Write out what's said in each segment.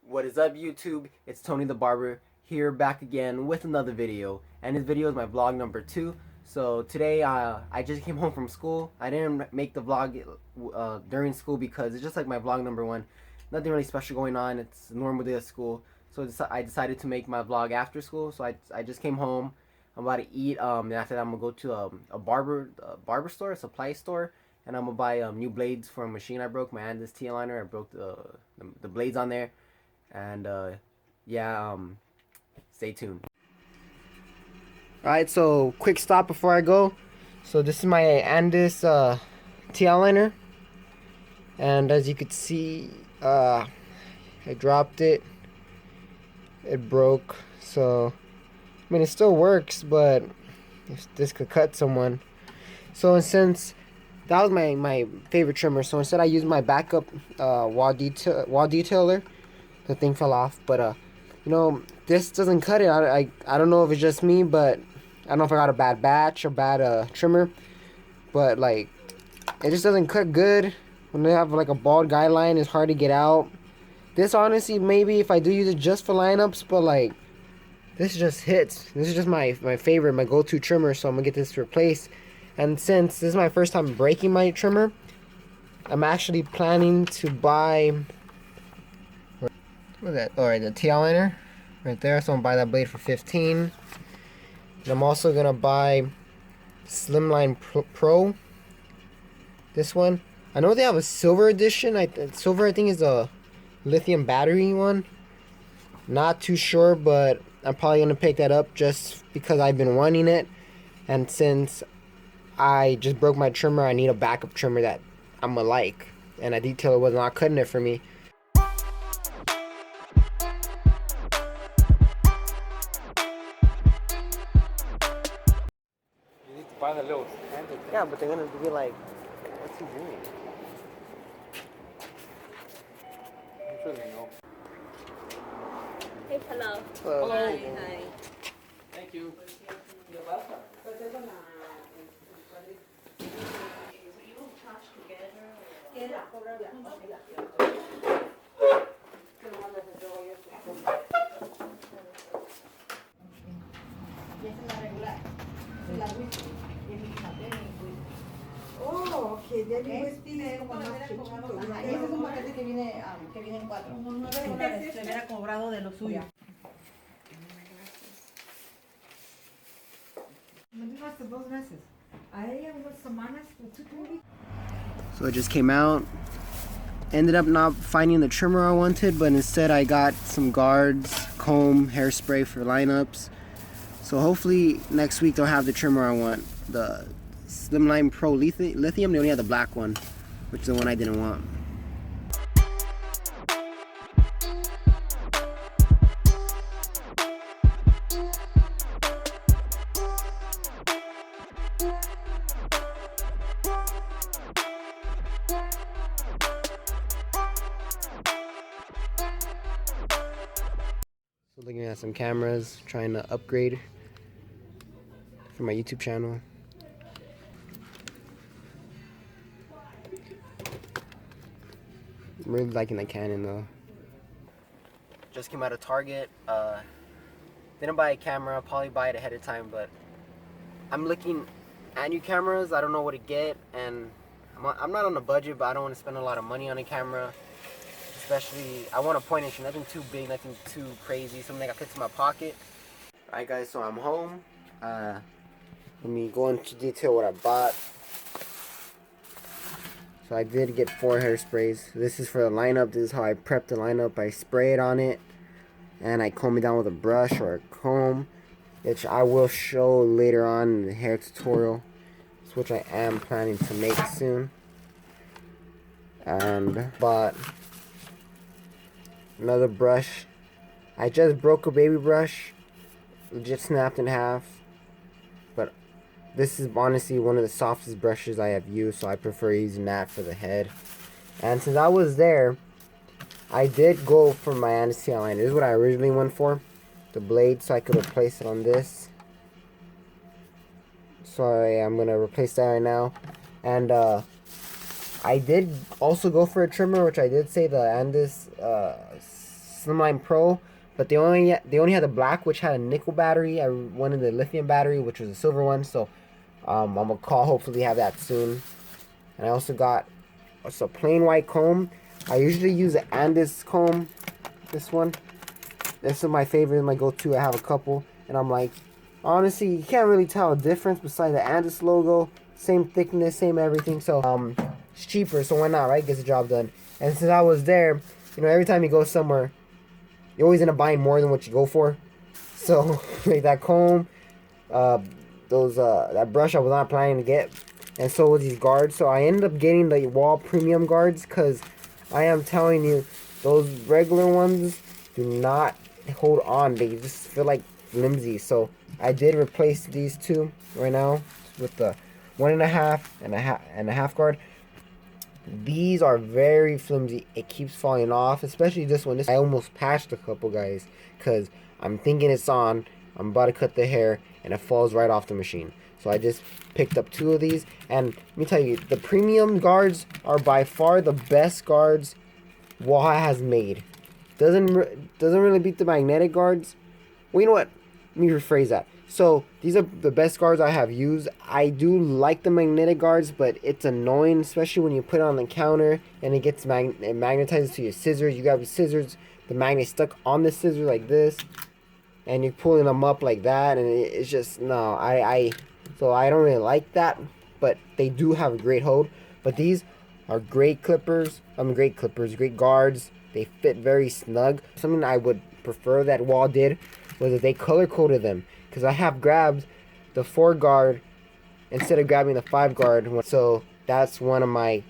What is up, YouTube? It's Tony the Barber here, back again with another video, and this video is my vlog number 2. So today I just came home from school. I didn't make the vlog during school because it's just like my vlog number 1. Nothing really special going on. It's a normal day of school. So I decided to make my vlog after school. So I just came home. I'm about to eat. And after that I'm gonna go to a barber store, a supply store, and I'm gonna buy new blades for a machine I broke. My Andis T-liner. I broke the blades on there. And yeah, stay tuned. Alright, so quick stop before I go. So this is my Andis TL liner, and as you could see, I dropped it. It broke. So I mean, it still works, but this could cut someone. So since that was my favorite trimmer, so instead I used my backup wall detailer. The thing fell off, but you know, this doesn't cut it. I don't know if it's just me, but I don't know if I got a bad batch or bad trimmer, but like it just doesn't cut good. When they have like a bald guideline, it's hard to get out. This honestly, maybe if I do use it just for lineups, but like this just hits. This is just my favorite, my go-to trimmer, so I'm gonna get this replaced. And since this is my first time breaking my trimmer, I'm actually planning to buy. What is that? Alright, the TL liner right there. So I'm gonna buy that blade for 15. And I'm also gonna buy Slimline Pro. This one. I know they have a silver edition. Silver, I think, is a lithium battery one. Not too sure, but I'm probably gonna pick that up just because I've been wanting it. And since I just broke my trimmer, I need a backup trimmer that I'm gonna like. And a detailer was not cutting it for me. Buy the little handle. Yeah, but they're gonna be like, what's he doing? I'm sure they know. Hey, hello. Hello. Hi, hi. Thank you. You're welcome. But they're gonna, you don't touch together? Oh, ok, Daily Whisky es como más chiquito. Ajá, y ese es un paquete que viene en 4. Se hubiera cobrado de lo suyo. Me dejaste 2 veces. A ella 2 semanas, ¿tú tuviste? So it just came out. Ended up not finding the trimmer I wanted, but instead I got some guards, comb, hairspray for lineups. So hopefully next week they'll have the trimmer I want. The Slimline Pro Lithium. They only have the black one, which is the one I didn't want. So looking at some cameras, trying to upgrade for my YouTube channel. I'm really liking the Canon though. Just came out of Target. Didn't buy a camera, probably buy it ahead of time, but I'm looking at new cameras. I don't know what to get, and I'm not on a budget, but I don't want to spend a lot of money on a camera. Especially, I want a point and shoot, nothing too big, nothing too crazy, something that fits in my pocket. Alright guys, so I'm home. Let me go into detail what I bought. So I did get 4 hairsprays. This is for the lineup. This is how I prep the lineup. I spray it on it, and I comb it down with a brush or a comb, which I will show later on in the hair tutorial, which I am planning to make soon. And bought another brush. I just broke a baby brush. Legit snapped in half. But this is honestly one of the softest brushes I have used, so I prefer using that for the head. And since I was there, I did go for my Andis liner. This is what I originally went for. The blade, so I could replace it on this. So I'm going to replace that right now. And I did also go for a trimmer, which I did say the Andis Slimline Pro, but they only had the black, which had a nickel battery. I wanted the lithium battery, which was a silver one. So I'm gonna call, hopefully have that soon. And I also got a plain white comb. I usually use the Andis comb. This one. This is my favorite, my go-to. I have a couple, and I'm like, honestly, you can't really tell a difference besides the Andis logo. Same thickness, same everything. So it's cheaper, so why not, right? Gets the job done. And since I was there, you know, every time you go somewhere, you always end up buying more than what you go for. So like that comb, that brush I was not planning to get, and so was these guards. So I ended up getting the wall premium guards because I am telling you, those regular ones do not hold on. They just feel like flimsy. So I did replace these two right now with the 1.5 and a half guard. These are very flimsy. It keeps falling off, especially this one. I almost patched a couple, guys, because I'm thinking it's on. I'm about to cut the hair, and it falls right off the machine. So I just picked up 2 of these, and let me tell you, the premium guards are by far the best guards Waha has made. Doesn't really beat the magnetic guards. Well, you know what? Let me rephrase that. So these are the best guards I have used. I do like the magnetic guards, but it's annoying, especially when you put it on the counter and it gets it magnetizes to your scissors. You got the scissors, the magnet stuck on the scissors like this, and you're pulling them up like that, and it's just no. So I don't really like that, but they do have a great hold. But these are great clippers. Great guards. They fit very snug. Something I would prefer that Wall did was that they color coded them, because I have grabbed the 4 guard instead of grabbing the 5 guard. So that's one of my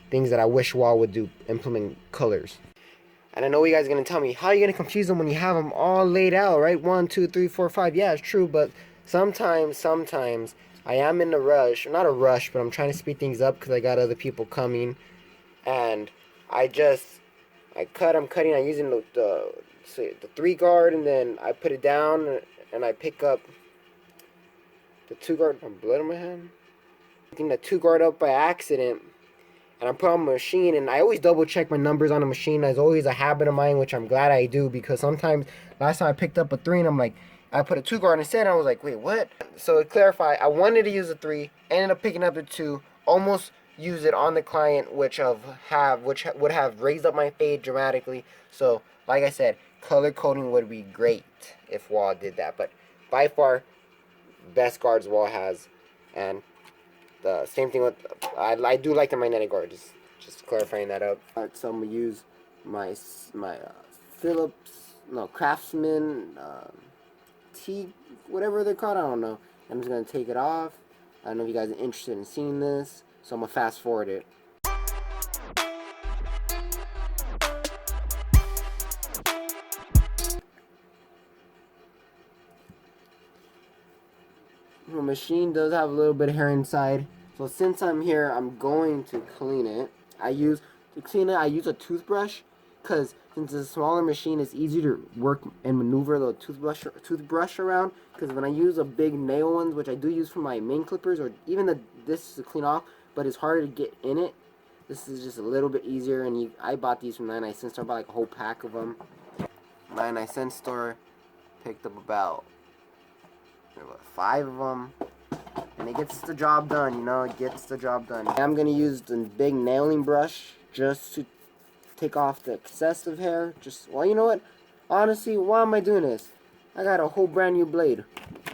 things that I wish Wall would do, implement colors. And I know you guys are gonna tell me, how are you gonna confuse them when you have them all laid out, right? 1, 2, 3, 4, 5. Yeah, it's true, but sometimes I am in a rush. Not a rush, but I'm trying to speed things up because I got other people coming, and I'm cutting. I'm using the 3 guard, and then I put it down, and I pick up the 2 guard. I'm blood on my hand. Picking the 2 guard up by accident, and I put on my machine, and I always double check my numbers on the machine. That's always a habit of mine, which I'm glad I do, because sometimes last time I picked up a 3, and I'm like, I put a 2 guard instead, and I was like, wait, what? So to clarify, I wanted to use a 3, ended up picking up the 2, almost use it on the client, which would have raised up my fade dramatically. So like I said, color coding would be great if Wall did that, but by far best guards Wall has. And the same thing with I do like the magnetic guard, just clarifying that up. So I'm gonna use my Craftsman T, whatever they're called, I don't know. I'm just gonna take it off. I don't know if you guys are interested in seeing this, so I'm gonna fast forward it. The machine does have a little bit of hair inside, so since I'm here, I'm going to clean it. To clean it, I use a toothbrush, because since it's a smaller machine, it's easier to work and maneuver the toothbrush around. Because when I use a big nail ones, which I do use for my main clippers, or even this to clean off, but it's harder to get in it. This is just a little bit easier, and I bought these from 99 cent store. I bought like a whole pack of them. 99 cent store, picked up about 5 of them, and it gets the job done. You know, it gets the job done. I'm gonna use the big nailing brush just to take off the excessive hair. Well, you know what? Honestly, why am I doing this? I got a whole brand new blade.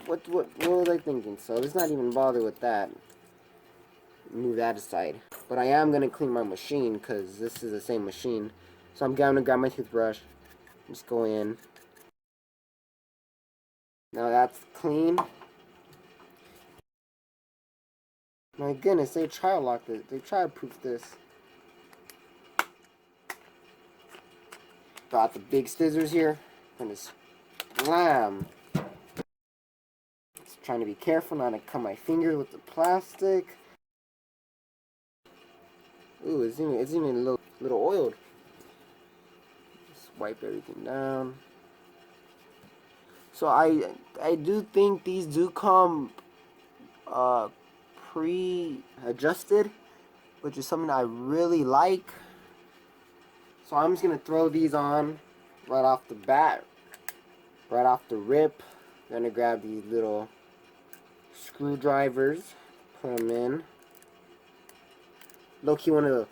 What was I thinking? So let's not even bother with that. Move that aside. But I am gonna clean my machine, because this is the same machine. So I'm gonna grab my toothbrush. Just go in. Now that's clean. My goodness, they try to lock this. They try to proof this. Got the big scissors here, and just slam. Just trying to be careful not to cut my finger with the plastic. Ooh, it's even a little oiled. Just wipe everything down. So I do think these do come pre-adjusted, which is something I really like. So I'm just gonna throw these on right off the bat, right off the rip. I'm gonna grab these little screwdrivers, put them in. Low key, one of the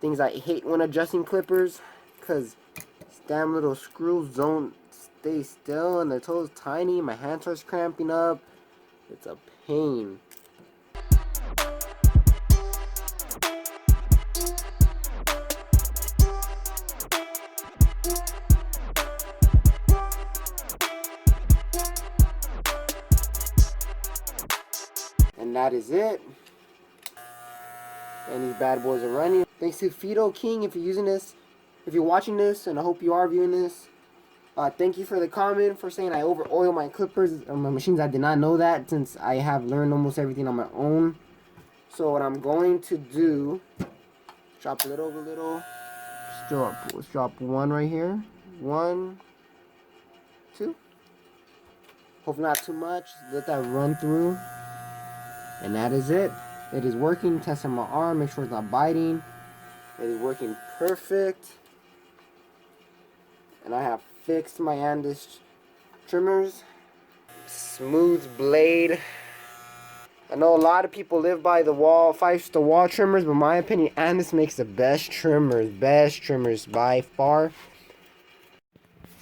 things I hate when adjusting clippers, cause these damn little screws don't stay still and they're so tiny. My hand starts cramping up. It's a pain. And that is it. And these bad boys are running. Thanks to Fido King if you're using this, if you're watching this, and I hope you are viewing this. Thank you for the comment for saying I over oil my clippers on my machines. I did not know that since I have learned almost everything on my own. So what I'm going to do, drop a little, let's drop one right here. 1, 2. Hopefully not too much. Let that run through. And that is it. It is working. Testing my arm. Make sure it's not biting. It is working perfect. And I have fixed my Andis trimmers. Smooth blade. I know a lot of people live by the wall, 5-star wall trimmers, but in my opinion, Andis makes the best trimmers by far.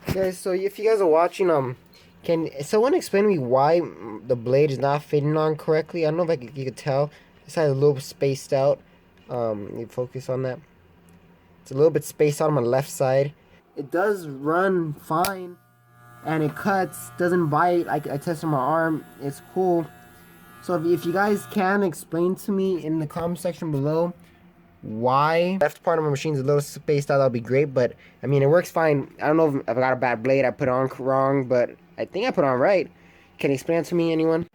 Okay, so if you guys are watching, can someone explain to me why the blade is not fitting on correctly? I don't know if you could tell. This side is a little bit spaced out. You focus on that. It's a little bit spaced out on my left side. It does run fine, and it cuts, doesn't bite. I tested my arm. It's cool. So if you guys can explain to me in the comment section below why left part of my machine is a little spaced out, that'll be great. But I mean, it works fine. I don't know if I got a bad blade, I put it on wrong, but I think I put it on right. Can you explain it to me, anyone?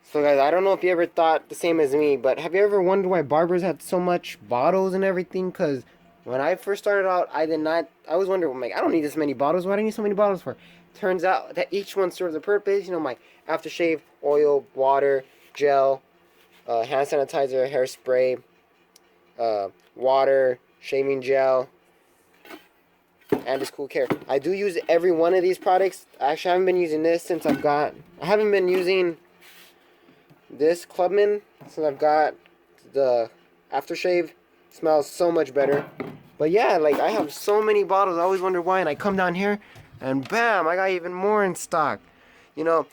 So guys, I don't know if you ever thought the same as me, but have you ever wondered why barbers had so much bottles and everything? Because when I first started out, I was wondering, like, I don't need this many bottles. What do I need so many bottles for? Turns out that each one serves a purpose. You know, my aftershave, oil, water, gel, hand sanitizer, hairspray, water, shaving gel, and this cool care. I do use every one of these products. I actually haven't been using this since I haven't been using this Clubman since I've got the aftershave. Smells so much better. But yeah, like, I have so many bottles. I always wonder why, and I come down here and bam, I got even more in stock. You know,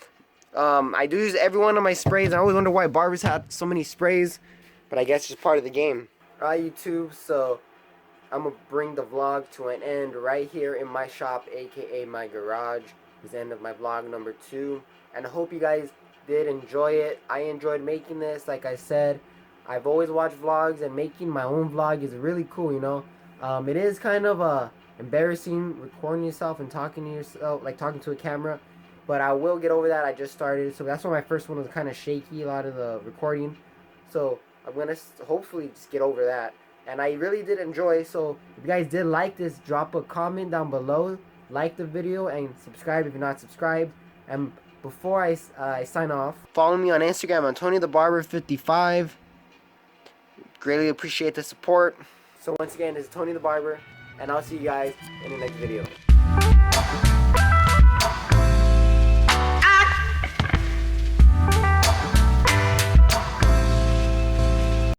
I do use every one of my sprays. I always wonder why barbers have so many sprays, but I guess it's just part of the game. Alright, YouTube, so I'm gonna bring the vlog to an end right here in my shop, aka my garage. This is the end of my vlog number 2, and I hope you guys did enjoy it. I enjoyed making this. Like I said, I've always watched vlogs, and making my own vlog is really cool, you know. It is kind of embarrassing recording yourself and talking to yourself, like talking to a camera, but I will get over that. I just started, so that's why my first one was kind of shaky, a lot of the recording. So I'm gonna hopefully just get over that. And I really did enjoy. So if you guys did like this, drop a comment down below, like the video, and subscribe if you're not subscribed. And before I sign off, follow me on Instagram on TonyTheBarber55. Greatly appreciate the support. So once again, this is Tony the Barber, and I'll see you guys in the next video.